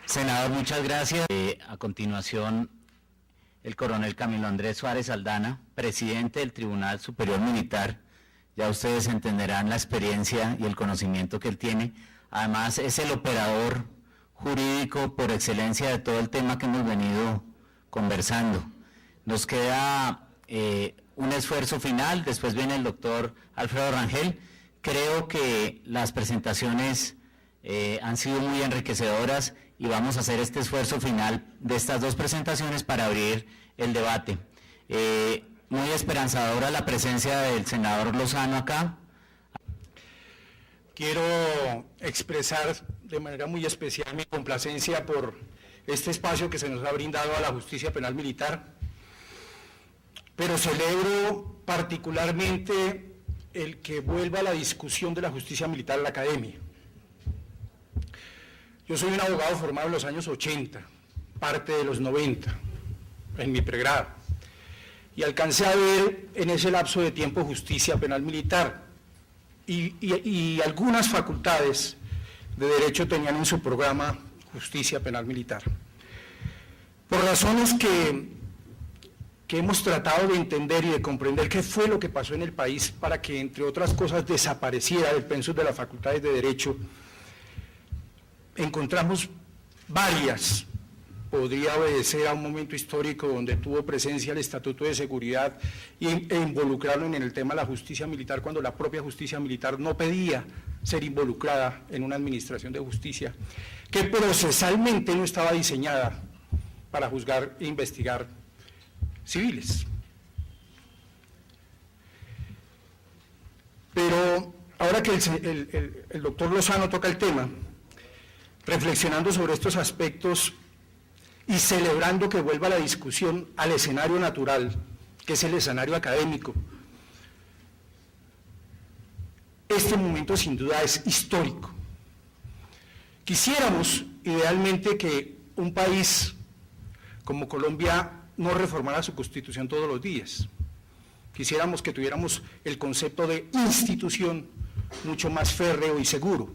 Senador, muchas gracias. A continuación, el coronel Camilo Andrés Suárez Aldana, presidente del Tribunal Superior Militar. Ya ustedes entenderán la experiencia y el conocimiento que él tiene. Además, es el operador jurídico por excelencia de todo el tema que hemos venido conversando. Nos queda un esfuerzo final, después viene el doctor Alfredo Rangel. Creo que las presentaciones han sido muy enriquecedoras y vamos a hacer este esfuerzo final de estas dos presentaciones para abrir el debate. Muy esperanzadora la presencia del senador Lozano acá. Quiero expresar de manera muy especial mi complacencia por este espacio que se nos ha brindado a la justicia penal militar, pero celebro particularmente el que vuelva a la discusión de la justicia militar a la academia. Yo soy un abogado formado en los años 80, parte de los 90, en mi pregrado, y alcancé a ver en ese lapso de tiempo justicia penal militar, y algunas facultades de derecho tenían en su programa justicia penal militar. Por razones que hemos tratado de entender y de comprender qué fue lo que pasó en el país para que, entre otras cosas, desapareciera del pensum de las facultades de derecho, encontramos varias. Podría obedecer a un momento histórico donde tuvo presencia el Estatuto de Seguridad e involucrarlo en el tema de la justicia militar cuando la propia justicia militar no pedía ser involucrada en una administración de justicia que procesalmente no estaba diseñada para juzgar e investigar civiles. Pero ahora que el doctor Lozano toca el tema, reflexionando sobre estos aspectos y celebrando que vuelva la discusión al escenario natural, que es el escenario académico, este momento sin duda es histórico. Quisiéramos idealmente que un país como Colombia no reformara su constitución todos los días. Quisiéramos que tuviéramos el concepto de institución mucho más férreo y seguro,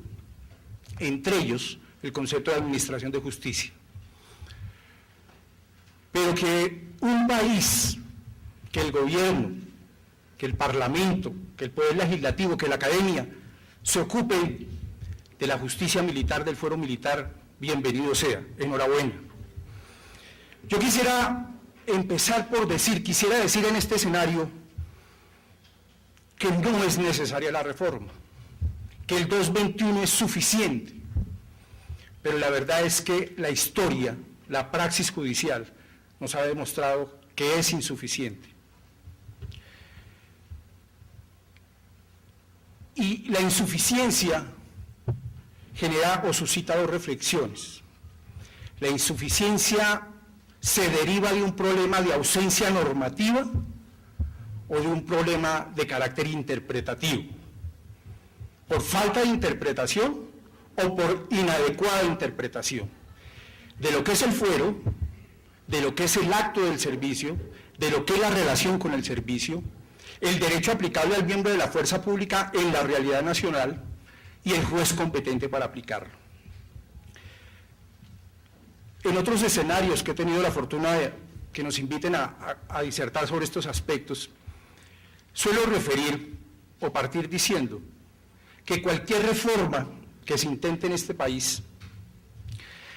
entre ellos el concepto de administración de justicia. Pero que un país, que el gobierno, que el parlamento, que el poder legislativo, que la academia se ocupe de la justicia militar, del fuero militar, bienvenido sea, enhorabuena. Yo quisiera empezar por quisiera decir en este escenario que no es necesaria la reforma, que el 221 es suficiente, pero la verdad es que la historia, la praxis judicial, nos ha demostrado que es insuficiente. Y la insuficiencia genera o suscita dos reflexiones. La insuficiencia se deriva de un problema de ausencia normativa o de un problema de carácter interpretativo, por falta de interpretación o por inadecuada interpretación de lo que es el fuero, de lo que es el acto del servicio, de lo que es la relación con el servicio, el derecho aplicable al miembro de la fuerza pública en la realidad nacional y el juez competente para aplicarlo. En otros escenarios que he tenido la fortuna de que nos inviten a disertar sobre estos aspectos, suelo referir o partir diciendo que cualquier reforma que se intente en este país,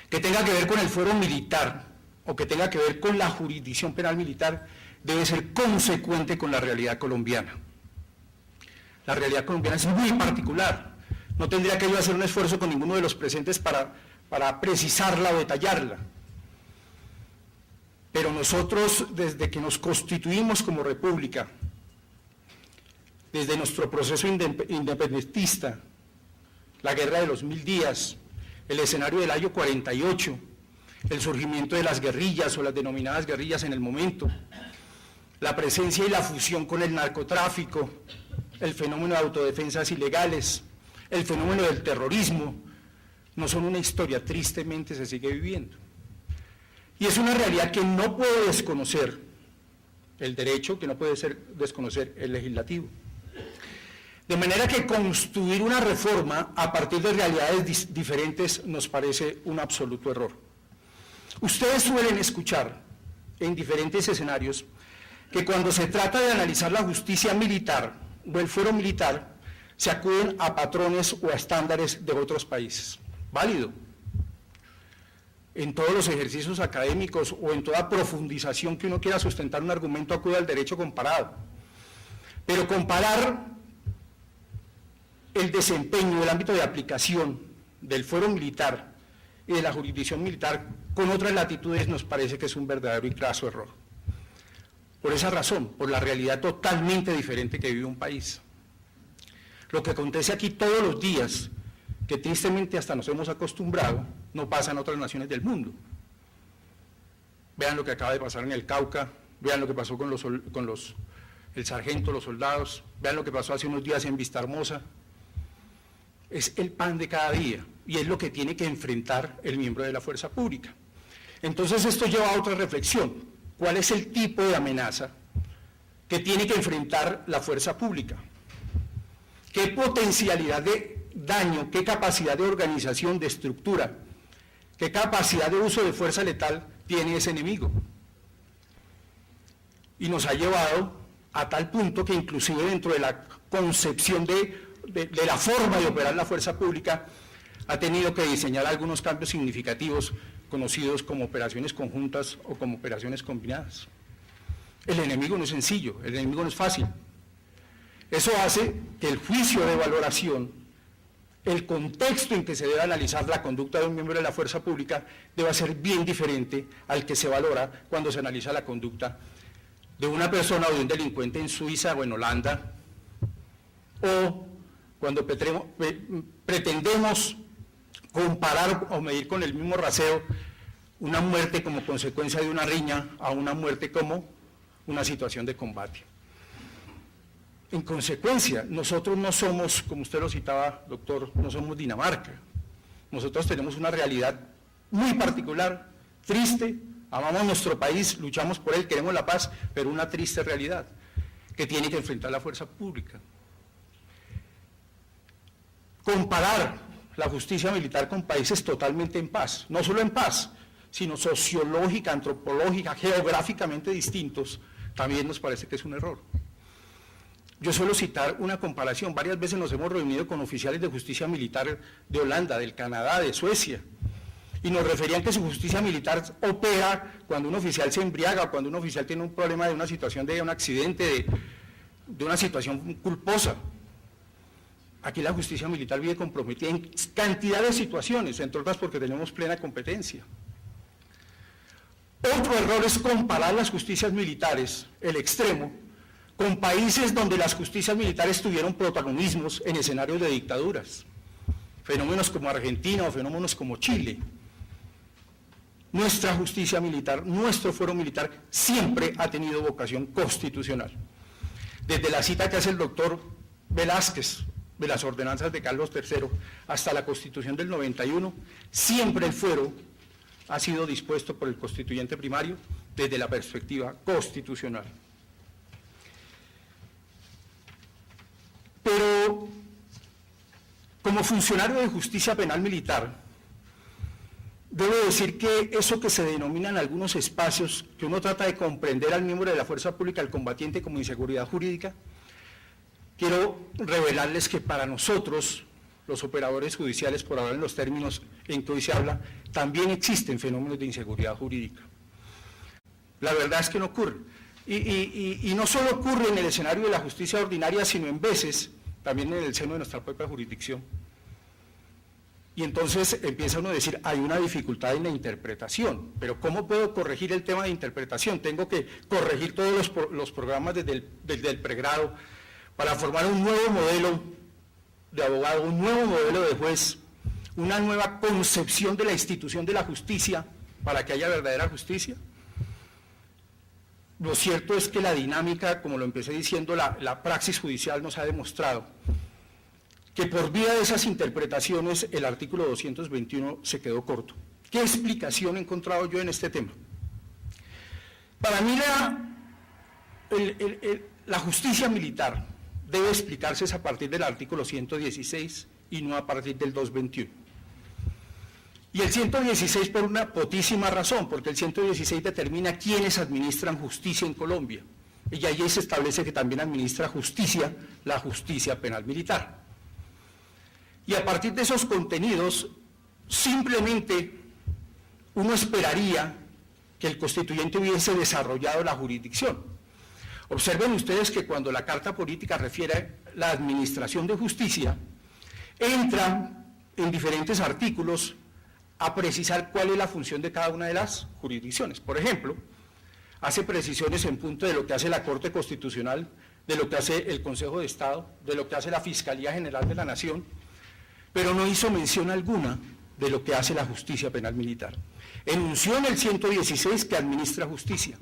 que tenga que ver con el fuero militar o que tenga que ver con la jurisdicción penal militar, debe ser consecuente con la realidad colombiana. La realidad colombiana es muy particular. No tendría que yo hacer un esfuerzo con ninguno de los presentes para precisarla o detallarla. Pero nosotros, desde que nos constituimos como república, desde nuestro proceso independentista, la guerra de los 1000 días, el escenario del año 48, el surgimiento de las guerrillas o las denominadas guerrillas en el momento, la presencia y la fusión con el narcotráfico, el fenómeno de autodefensas ilegales, el fenómeno del terrorismo, no son una historia, tristemente se sigue viviendo. Y es una realidad que no puede desconocer el derecho, que no puede desconocer el legislativo. De manera que construir una reforma a partir de realidades diferentes nos parece un absoluto error. Ustedes suelen escuchar en diferentes escenarios que cuando se trata de analizar la justicia militar o el fuero militar, se acuden a patrones o a estándares de otros países. Válido. En todos los ejercicios académicos o en toda profundización que uno quiera sustentar un argumento, acude al derecho comparado. Pero comparar el desempeño, el ámbito de aplicación del fuero militar y de la jurisdicción militar con otras latitudes nos parece que es un verdadero y craso error. Por esa razón, por la realidad totalmente diferente que vive un país. Lo que acontece aquí todos los días, que tristemente hasta nos hemos acostumbrado, no pasa en otras naciones del mundo. Vean lo que acaba de pasar en el Cauca, vean lo que pasó con el sargento, los soldados, vean lo que pasó hace unos días en Vistahermosa. Es el pan de cada día y es lo que tiene que enfrentar el miembro de la fuerza pública. Entonces esto lleva a otra reflexión. ¿Cuál es el tipo de amenaza que tiene que enfrentar la fuerza pública? ¿Qué potencialidad de daño, qué capacidad de organización, de estructura, qué capacidad de uso de fuerza letal tiene ese enemigo? Y nos ha llevado a tal punto que inclusive dentro de la concepción de la forma de operar la fuerza pública ha tenido que diseñar algunos cambios significativos conocidos como operaciones conjuntas o como operaciones combinadas. El enemigo no es sencillo, el enemigo no es fácil. Eso hace que el juicio de valoración, el contexto en que se debe analizar la conducta de un miembro de la fuerza pública deba ser bien diferente al que se valora cuando se analiza la conducta de una persona o de un delincuente en Suiza o en Holanda, o cuando pretendemos comparar o medir con el mismo rasero una muerte como consecuencia de una riña a una muerte como una situación de combate. En consecuencia, nosotros no somos, como usted lo citaba, doctor, no somos Dinamarca. Nosotros tenemos una realidad muy particular, triste, amamos nuestro país, luchamos por él, queremos la paz, pero una triste realidad que tiene que enfrentar la fuerza pública. Comparar la justicia militar con países totalmente en paz, no solo en paz, sino sociológica, antropológica, geográficamente distintos, también nos parece que es un error. Yo suelo citar una comparación, varias veces nos hemos reunido con oficiales de justicia militar de Holanda, del Canadá, de Suecia, y nos referían que su justicia militar opera cuando un oficial se embriaga, cuando un oficial tiene un problema de una situación de un accidente, de una situación culposa. Aquí la justicia militar vive comprometida en cantidad de situaciones, entre otras porque tenemos plena competencia. Otro error es comparar las justicias militares, el extremo, con países donde las justicias militares tuvieron protagonismos en escenarios de dictaduras, fenómenos como Argentina o fenómenos como Chile. Nuestra justicia militar, nuestro fuero militar, siempre ha tenido vocación constitucional. Desde la cita que hace el doctor Velázquez de las ordenanzas de Carlos III hasta la Constitución del 91, siempre el fuero ha sido dispuesto por el constituyente primario desde la perspectiva constitucional. Pero, como funcionario de justicia penal militar, debo decir que eso que se denominan algunos espacios que uno trata de comprender al miembro de la fuerza pública, al combatiente, como inseguridad jurídica, quiero revelarles que para nosotros, los operadores judiciales, por hablar en los términos en que hoy se habla, también existen fenómenos de inseguridad jurídica. La verdad es que no ocurre. Y no solo ocurre en el escenario de la justicia ordinaria, sino en veces también en el seno de nuestra propia jurisdicción. Y entonces empieza uno a decir, hay una dificultad en la interpretación, pero ¿cómo puedo corregir el tema de interpretación? Tengo que corregir todos los programas desde el pregrado para formar un nuevo modelo de abogado, un nuevo modelo de juez, una nueva concepción de la institución de la justicia para que haya verdadera justicia. Lo cierto es que la dinámica, como lo empecé diciendo, la praxis judicial nos ha demostrado que por vía de esas interpretaciones el artículo 221 se quedó corto. ¿Qué explicación he encontrado yo en este tema? Para mí la justicia militar debe explicarse a partir del artículo 116 y no a partir del 221. Y el 116 por una potísima razón, porque el 116 determina quiénes administran justicia en Colombia, y allí se establece que también administra justicia, la justicia penal militar. Y a partir de esos contenidos, simplemente uno esperaría que el constituyente hubiese desarrollado la jurisdicción. Observen ustedes que cuando la Carta Política refiere a la administración de justicia, entran en diferentes artículos a precisar cuál es la función de cada una de las jurisdicciones. Por ejemplo, hace precisiones en punto de lo que hace la Corte Constitucional, de lo que hace el Consejo de Estado, de lo que hace la Fiscalía General de la Nación, pero no hizo mención alguna de lo que hace la justicia penal militar. Enunció en el 116 que administra justicia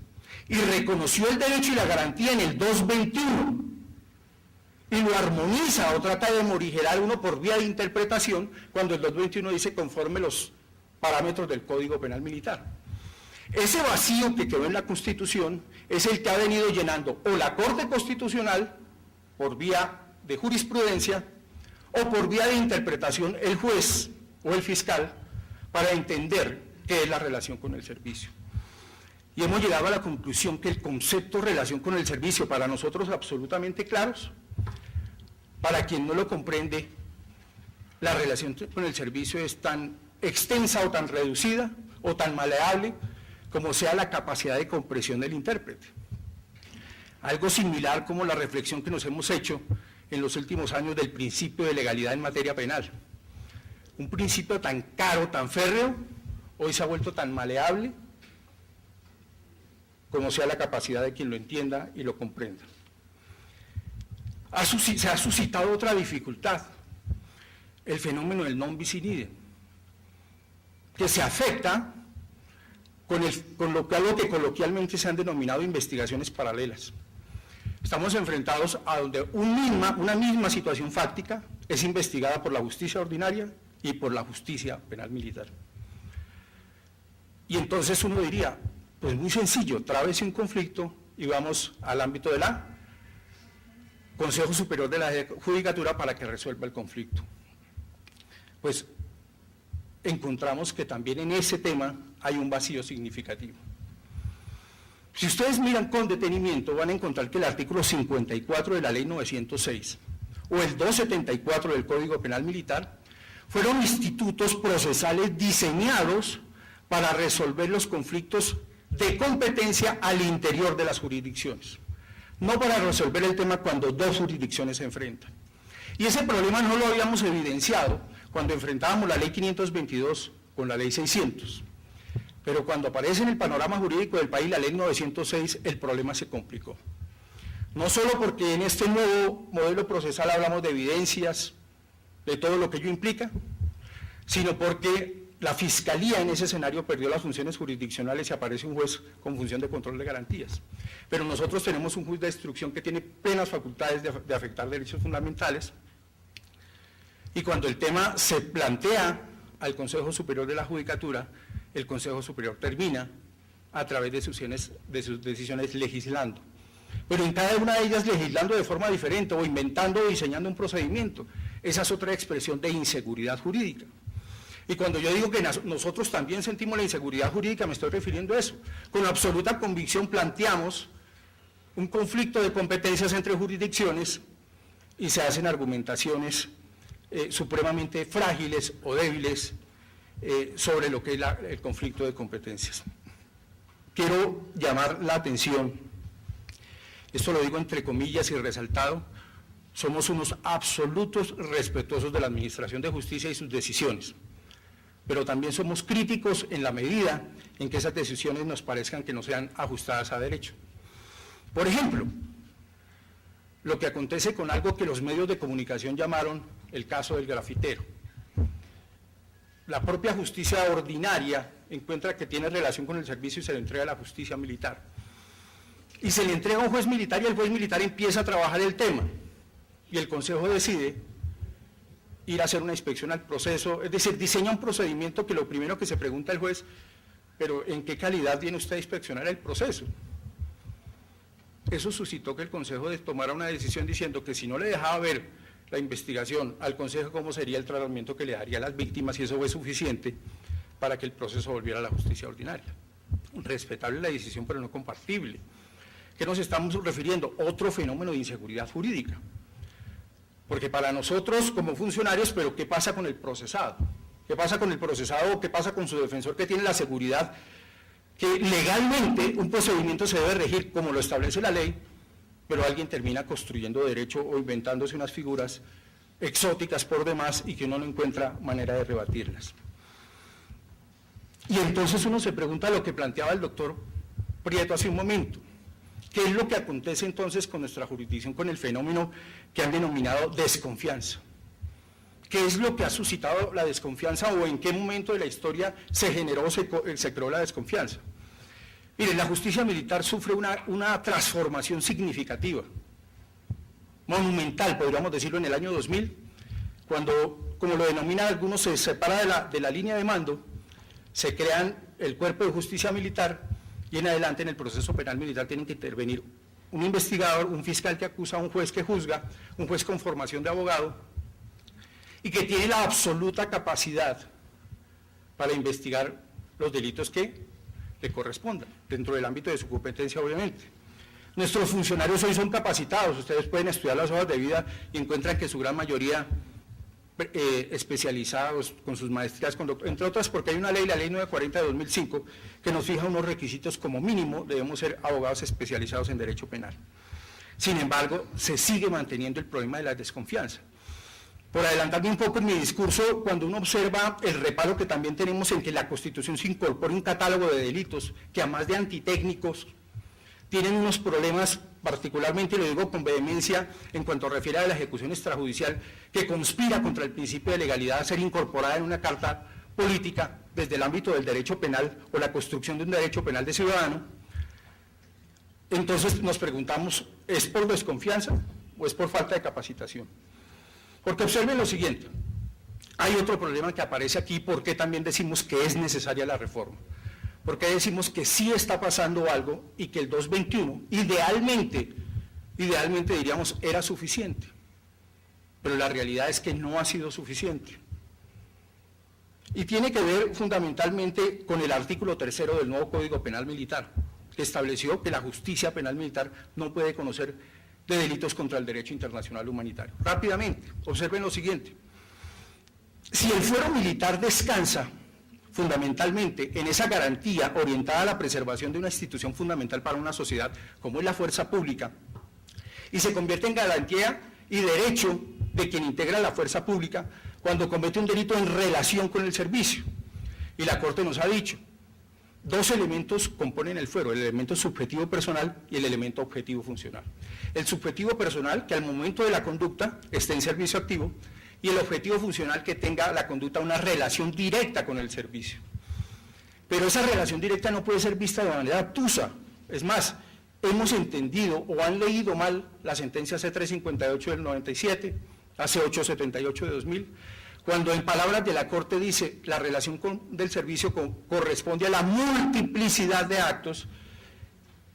y reconoció el derecho y la garantía en el 221 y lo armoniza o trata de morigerar uno por vía de interpretación cuando el 221 dice conforme los parámetros del Código Penal Militar. Ese vacío que quedó en la Constitución es el que ha venido llenando o la Corte Constitucional por vía de jurisprudencia o por vía de interpretación el juez o el fiscal para entender qué es la relación con el servicio. Y hemos llegado a la conclusión que el concepto relación con el servicio, para nosotros absolutamente claros, para quien no lo comprende, la relación con el servicio es tan extensa o tan reducida o tan maleable como sea la capacidad de comprensión del intérprete. Algo similar como la reflexión que nos hemos hecho en los últimos años del principio de legalidad en materia penal. Un principio tan caro, tan férreo, hoy se ha vuelto tan maleable como sea la capacidad de quien lo entienda y lo comprenda. Se ha suscitado otra dificultad, el fenómeno del non bis in idem, que se afecta con algo que coloquialmente se han denominado investigaciones paralelas. Estamos enfrentados a donde una misma situación fáctica es investigada por la justicia ordinaria y por la justicia penal militar. Y entonces uno diría, pues muy sencillo, trábese un conflicto y vamos al ámbito de la Consejo Superior de la Judicatura para que resuelva el conflicto. Pues encontramos que también en ese tema hay un vacío significativo. Si ustedes miran con detenimiento, van a encontrar que el artículo 54 de la Ley 906 o el 274 del Código Penal Militar fueron institutos procesales diseñados para resolver los conflictos de competencia al interior de las jurisdicciones, no para resolver el tema cuando dos jurisdicciones se enfrentan. Y ese problema no lo habíamos evidenciado cuando enfrentábamos la Ley 522 con la Ley 600. Pero cuando aparece en el panorama jurídico del país la Ley 906, el problema se complicó. No solo porque en este nuevo modelo procesal hablamos de evidencias, de todo lo que ello implica, sino porque la Fiscalía en ese escenario perdió las funciones jurisdiccionales y aparece un juez con función de control de garantías. Pero nosotros tenemos un juez de instrucción que tiene plenas facultades de afectar derechos fundamentales, y cuando el tema se plantea al Consejo Superior de la Judicatura, el Consejo Superior termina a través de sus decisiones legislando. Pero en cada una de ellas legislando de forma diferente o inventando o diseñando un procedimiento. Esa es otra expresión de inseguridad jurídica. Y cuando yo digo que nosotros también sentimos la inseguridad jurídica, me estoy refiriendo a eso. Con absoluta convicción planteamos un conflicto de competencias entre jurisdicciones y se hacen argumentaciones supremamente frágiles o débiles sobre lo que es el conflicto de competencias. Quiero llamar la atención, esto lo digo entre comillas y resaltado, somos unos absolutos respetuosos de la Administración de Justicia y sus decisiones, pero también somos críticos en la medida en que esas decisiones nos parezcan que no sean ajustadas a derecho. Por ejemplo, lo que acontece con algo que los medios de comunicación llamaron el caso del grafitero. La propia justicia ordinaria encuentra que tiene relación con el servicio y se le entrega a la justicia militar. Y se le entrega a un juez militar y el juez militar empieza a trabajar el tema. Y el Consejo decide ir a hacer una inspección al proceso, es decir, diseña un procedimiento que lo primero que se pregunta el juez, pero ¿en qué calidad viene usted a inspeccionar el proceso? eso suscitó que el Consejo tomara una decisión diciendo que si no le dejaba ver la investigación al Consejo cómo sería el tratamiento que le daría a las víctimas, y eso fue suficiente para que el proceso volviera a la justicia ordinaria. Respetable la decisión, pero no compartible. ¿Qué nos estamos refiriendo? Otro fenómeno de inseguridad jurídica. Porque para nosotros como funcionarios, pero ¿qué pasa con el procesado? ¿Qué pasa con el procesado o qué pasa con su defensor que tiene la seguridad que legalmente un procedimiento se debe regir como lo establece la ley, pero alguien termina construyendo derecho o inventándose unas figuras exóticas por demás y que uno no encuentra manera de rebatirlas? Y entonces uno se pregunta lo que planteaba el doctor Prieto hace un momento. ¿Qué es lo que acontece entonces con nuestra jurisdicción, con el fenómeno que han denominado desconfianza? ¿Qué es lo que ha suscitado la desconfianza o en qué momento de la historia se generó o se creó la desconfianza? Miren, la justicia militar sufre una transformación significativa, monumental, podríamos decirlo, en el año 2000, cuando, como lo denominan algunos, se separa de la línea de mando, se crean el Cuerpo de Justicia Militar, y en adelante en el proceso penal militar tienen que intervenir un investigador, un fiscal que acusa, un juez que juzga, un juez con formación de abogado, y que tiene la absoluta capacidad para investigar los delitos que le correspondan, dentro del ámbito de su competencia, obviamente. Nuestros funcionarios hoy son capacitados, ustedes pueden estudiar las hojas de vida y encuentran que su gran mayoría especializados, con sus maestrías, entre otras porque hay una ley, la ley 940 de 2005, que nos fija unos requisitos como mínimo, debemos ser abogados especializados en derecho penal. Sin embargo, se sigue manteniendo el problema de la desconfianza. Por adelantarme un poco en mi discurso, cuando uno observa el reparo que también tenemos en que la Constitución se incorpore un catálogo de delitos que, además de antitécnicos, tienen unos problemas, particularmente, y lo digo con vehemencia, en cuanto refiere a la ejecución extrajudicial, que conspira contra el principio de legalidad a ser incorporada en una carta política desde el ámbito del derecho penal o la construcción de un derecho penal de ciudadano. Entonces nos preguntamos, ¿es por desconfianza o es por falta de capacitación? Porque observen lo siguiente, hay otro problema que aparece aquí, porque también decimos que es necesaria la reforma. Porque decimos que sí está pasando algo y que el 221 idealmente diríamos era suficiente, pero la realidad es que no ha sido suficiente. Y tiene que ver fundamentalmente con el artículo 3 del nuevo Código Penal Militar, que estableció que la justicia penal militar no puede conocer de delitos contra el derecho internacional humanitario. Rápidamente, observen lo siguiente, si el fuero militar descansa fundamentalmente en esa garantía orientada a la preservación de una institución fundamental para una sociedad, como es la fuerza pública, y se convierte en garantía y derecho de quien integra la fuerza pública cuando comete un delito en relación con el servicio. Y la Corte nos ha dicho, dos elementos componen el fuero, el elemento subjetivo personal y el elemento objetivo funcional. El subjetivo personal, que al momento de la conducta esté en servicio activo, y el objetivo funcional, que tenga la conducta una relación directa con el servicio. Pero esa relación directa no puede ser vista de manera obtusa. Es más, hemos entendido o han leído mal la sentencia C358 del 97, la C878 de 2000, cuando en palabras de la Corte dice la relación del servicio corresponde a la multiplicidad de actos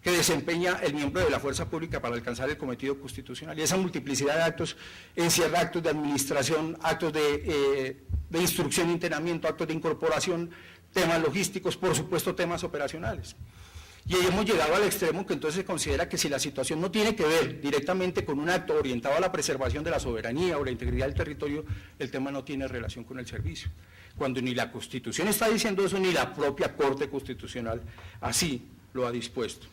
que desempeña el miembro de la fuerza pública para alcanzar el cometido constitucional. Y esa multiplicidad de actos encierra actos de administración, actos de instrucción e internamiento, actos de incorporación, temas logísticos, por supuesto temas operacionales. Y ahí hemos llegado al extremo que entonces se considera que si la situación no tiene que ver directamente con un acto orientado a la preservación de la soberanía o la integridad del territorio, el tema no tiene relación con el servicio. Cuando ni la Constitución está diciendo eso, ni la propia Corte Constitucional así lo ha dispuesto.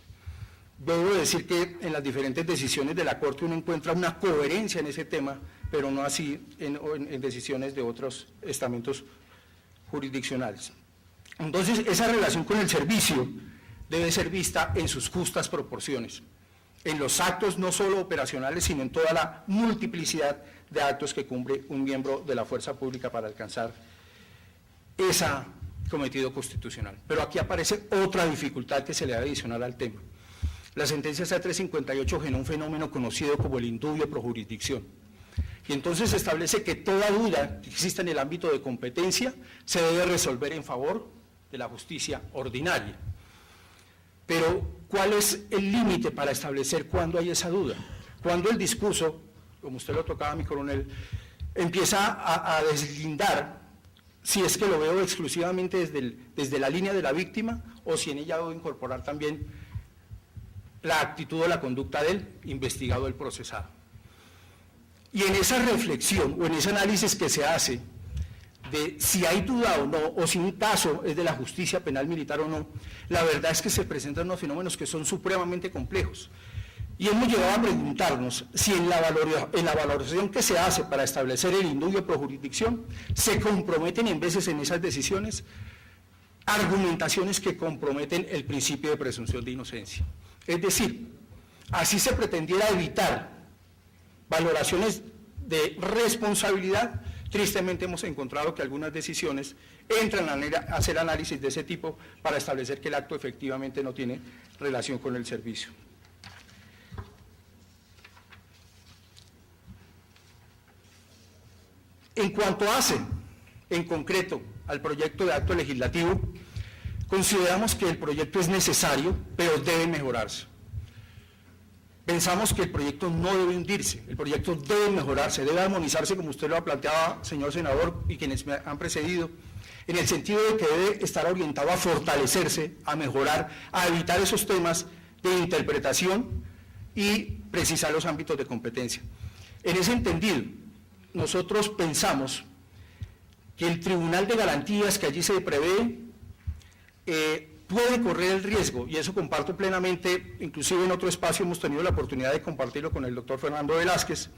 Debo decir que en las diferentes decisiones de la Corte uno encuentra una coherencia en ese tema, pero no así en decisiones de otros estamentos jurisdiccionales. Entonces, esa relación con el servicio debe ser vista en sus justas proporciones, en los actos no solo operacionales, sino en toda la multiplicidad de actos que cumple un miembro de la fuerza pública para alcanzar ese cometido constitucional. Pero aquí aparece otra dificultad que se le adicional al tema. La sentencia C358 generó un fenómeno conocido como el indubio pro jurisdicción. Y entonces se establece que toda duda que exista en el ámbito de competencia se debe resolver en favor de la justicia ordinaria. Pero, ¿cuál es el límite para establecer cuándo hay esa duda? Cuando el discurso, como usted lo tocaba, mi coronel, empieza a deslindar si es que lo veo exclusivamente desde la línea de la víctima o si en ella debo incorporar también la actitud o la conducta del investigado, del procesado. Y en esa reflexión o en ese análisis que se hace de si hay duda o no, o si un caso es de la justicia penal militar o no, la verdad es que se presentan unos fenómenos que son supremamente complejos. Y hemos llegado a preguntarnos si en la valoración que se hace para establecer el indulto pro jurisdicción se comprometen en veces en esas decisiones argumentaciones que comprometen el principio de presunción de inocencia. Es decir, así se pretendiera evitar valoraciones de responsabilidad. Tristemente hemos encontrado que algunas decisiones entran a hacer análisis de ese tipo para establecer que el acto efectivamente no tiene relación con el servicio. En cuanto hace, en concreto, al proyecto de acto legislativo, consideramos que el proyecto es necesario, pero debe mejorarse. Pensamos que el proyecto no debe hundirse, el proyecto debe mejorarse, debe armonizarse, como usted lo ha planteado, señor senador, y quienes me han precedido, en el sentido de que debe estar orientado a fortalecerse, a mejorar, a evitar esos temas de interpretación y precisar los ámbitos de competencia. En ese entendido, nosotros pensamos que el Tribunal de Garantías que allí se prevé puede correr el riesgo, y eso comparto plenamente, inclusive en otro espacio hemos tenido la oportunidad de compartirlo con el doctor Fernando Velázquez,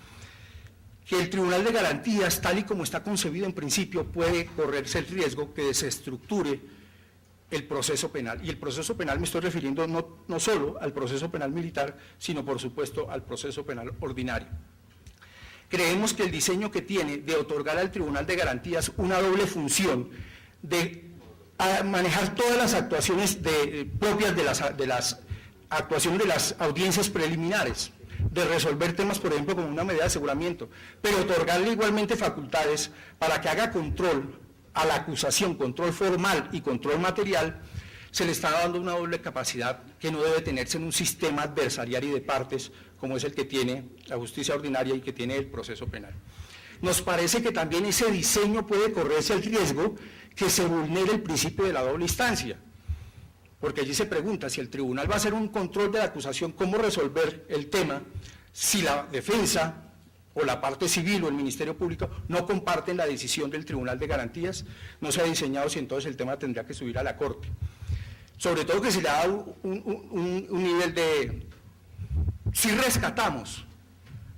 que el Tribunal de Garantías, tal y como está concebido en principio, puede correrse el riesgo que desestructure el proceso penal. Y el proceso penal me estoy refiriendo no solo al proceso penal militar, sino por supuesto al proceso penal ordinario. Creemos que el diseño que tiene de otorgar al Tribunal de Garantías una doble función de manejar todas las actuaciones propias de las actuaciones de las audiencias preliminares, de resolver temas, por ejemplo, como una medida de aseguramiento, pero otorgarle igualmente facultades para que haga control a la acusación, control formal y control material, se le está dando una doble capacidad que no debe tenerse en un sistema adversarial y de partes como es el que tiene la justicia ordinaria y que tiene el proceso penal. Nos parece que también ese diseño puede correrse el riesgo que se vulnere el principio de la doble instancia, porque allí se pregunta si el tribunal va a hacer un control de la acusación, cómo resolver el tema si la defensa o la parte civil o el Ministerio Público no comparten la decisión del Tribunal de Garantías, no se ha diseñado si entonces el tema tendría que subir a la Corte. Sobre todo que se le da un nivel de... Si rescatamos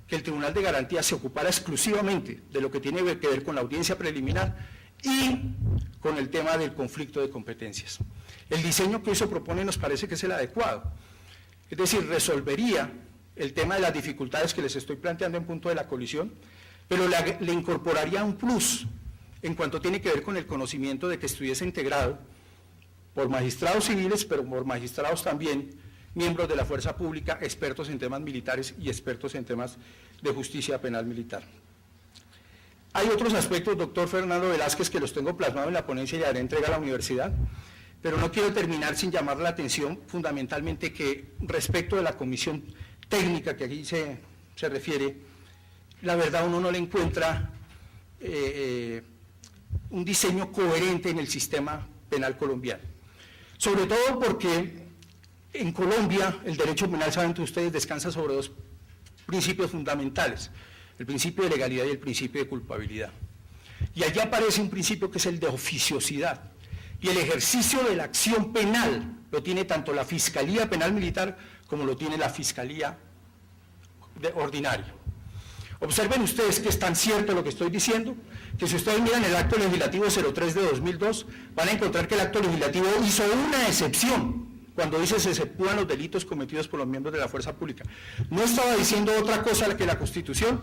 que el Tribunal de Garantías se ocupara exclusivamente de lo que tiene que ver con la audiencia preliminar y con el tema del conflicto de competencias. El diseño que eso propone nos parece que es el adecuado, es decir, resolvería el tema de las dificultades que les estoy planteando en punto de la colisión, pero le incorporaría un plus en cuanto tiene que ver con el conocimiento de que estuviese integrado por magistrados civiles, pero por magistrados también, miembros de la fuerza pública, expertos en temas militares y expertos en temas de justicia penal militar. Hay otros aspectos, doctor Fernando Velázquez, que los tengo plasmados en la ponencia y le haré entrega a la universidad, pero no quiero terminar sin llamar la atención fundamentalmente que respecto de la comisión técnica que aquí se refiere, la verdad uno no le encuentra un diseño coherente en el sistema penal colombiano. Sobre todo porque en Colombia el derecho penal, saben ustedes, descansa sobre dos principios fundamentales, el principio de legalidad y el principio de culpabilidad. Y allí aparece un principio que es el de oficiosidad, y el ejercicio de la acción penal lo tiene tanto la Fiscalía Penal Militar como lo tiene la Fiscalía Ordinaria. Observen ustedes que es tan cierto lo que estoy diciendo, que si ustedes miran el acto legislativo 03 de 2002, van a encontrar que el acto legislativo hizo una excepción, cuando dice se exceptúan los delitos cometidos por los miembros de la fuerza pública. No estaba diciendo otra cosa que la Constitución,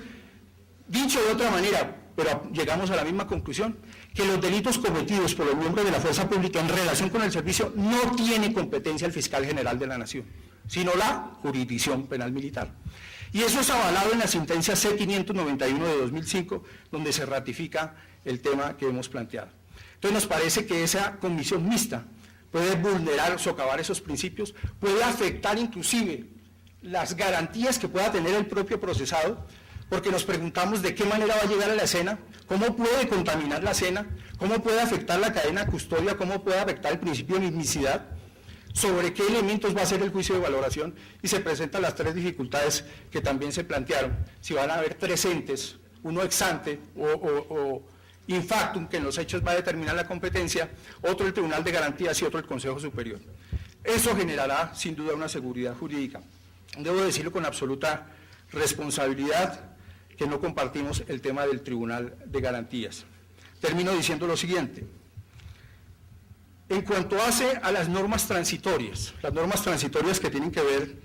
dicho de otra manera, pero llegamos a la misma conclusión, que los delitos cometidos por los miembros de la fuerza pública en relación con el servicio no tiene competencia el fiscal general de la Nación, sino la jurisdicción penal militar. Y eso es avalado en la sentencia C-591 de 2005, donde se ratifica el tema que hemos planteado. Entonces nos parece que esa comisión mixta puede vulnerar o socavar esos principios, puede afectar inclusive las garantías que pueda tener el propio procesado, porque nos preguntamos de qué manera va a llegar a la escena, cómo puede contaminar la escena, cómo puede afectar la cadena de custodia, cómo puede afectar el principio de mismicidad, sobre qué elementos va a ser el juicio de valoración, y se presentan las tres dificultades que también se plantearon, si van a haber tres entes, uno ex ante o in factum, que en los hechos va a determinar la competencia, otro el Tribunal de Garantías y otro el Consejo Superior. Eso generará sin duda una seguridad jurídica. Debo decirlo con absoluta responsabilidad que no compartimos el tema del Tribunal de Garantías. Termino diciendo lo siguiente. En cuanto hace a las normas transitorias que tienen que ver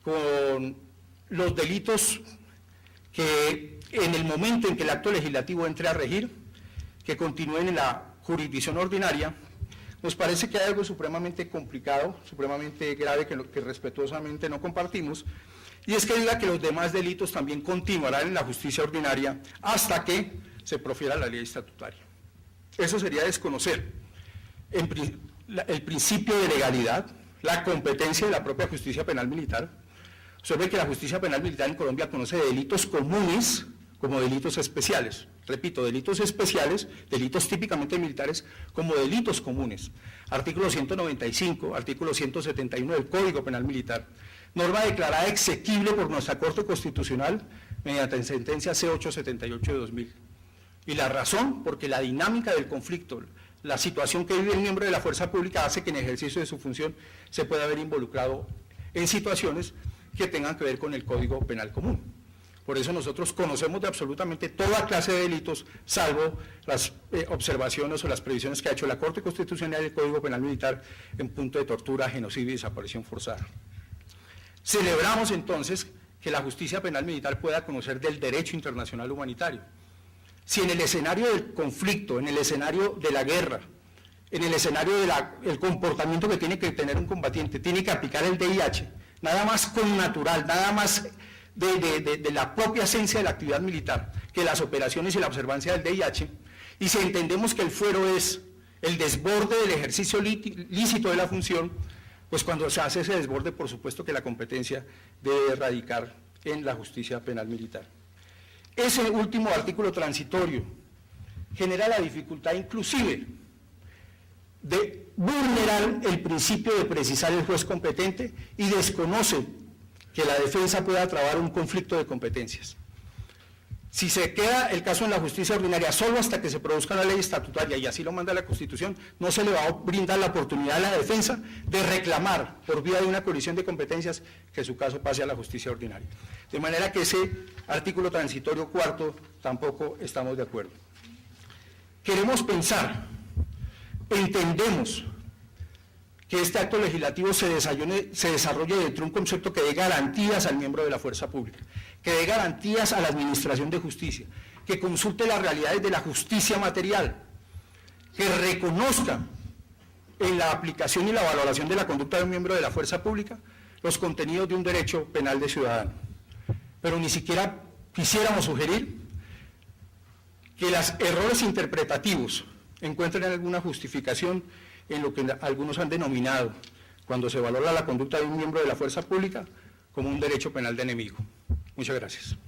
con los delitos que en el momento en que el acto legislativo entre a regir, que continúen en la jurisdicción ordinaria, nos parece que hay algo supremamente complicado, supremamente grave, que respetuosamente no compartimos, y es que diga que los demás delitos también continuarán en la justicia ordinaria hasta que se profiera la ley estatutaria. Eso sería desconocer el principio de legalidad, la competencia de la propia justicia penal militar. Observe que la justicia penal militar en Colombia conoce delitos comunes como delitos especiales. Repito, delitos especiales, delitos típicamente militares, como delitos comunes. Artículo 195, artículo 171 del Código Penal Militar. Norma declarada exequible por nuestra Corte Constitucional mediante sentencia C878 de 2000. Y la razón, porque la dinámica del conflicto, la situación que vive el miembro de la fuerza pública hace que en ejercicio de su función se pueda haber involucrado en situaciones que tengan que ver con el Código Penal Común. Por eso nosotros conocemos de absolutamente toda clase de delitos, salvo las observaciones o las previsiones que ha hecho la Corte Constitucional y el Código Penal Militar en punto de tortura, genocidio y desaparición forzada. Celebramos entonces que la justicia penal militar pueda conocer del derecho internacional humanitario. Si en el escenario del conflicto, en el escenario de la guerra, en el escenario del comportamiento que tiene que tener un combatiente, tiene que aplicar el DIH, nada más connatural, nada más de la propia esencia de la actividad militar, que las operaciones y la observancia del DIH, y si entendemos que el fuero es el desborde del ejercicio lícito de la función, pues cuando se hace ese desborde, por supuesto que la competencia debe radicar en la justicia penal militar. Ese último artículo transitorio genera la dificultad inclusive de vulnerar el principio de precisar el juez competente y desconoce que la defensa pueda trabar un conflicto de competencias. Si se queda el caso en la justicia ordinaria solo hasta que se produzca la ley estatutaria, y así lo manda la Constitución, no se le va a brindar la oportunidad a la defensa de reclamar por vía de una colisión de competencias que su caso pase a la justicia ordinaria. De manera que ese artículo transitorio cuarto tampoco estamos de acuerdo. Queremos pensar, entendemos que este acto legislativo se desarrolle dentro de un concepto que dé garantías al miembro de la fuerza pública, que dé garantías a la administración de justicia, que consulte las realidades de la justicia material, que reconozca en la aplicación y la valoración de la conducta de un miembro de la fuerza pública los contenidos de un derecho penal de ciudadano. Pero ni siquiera quisiéramos sugerir que los errores interpretativos encuentren alguna justificación en lo que algunos han denominado, cuando se valora la conducta de un miembro de la fuerza pública, como un derecho penal de enemigo. Muchas gracias.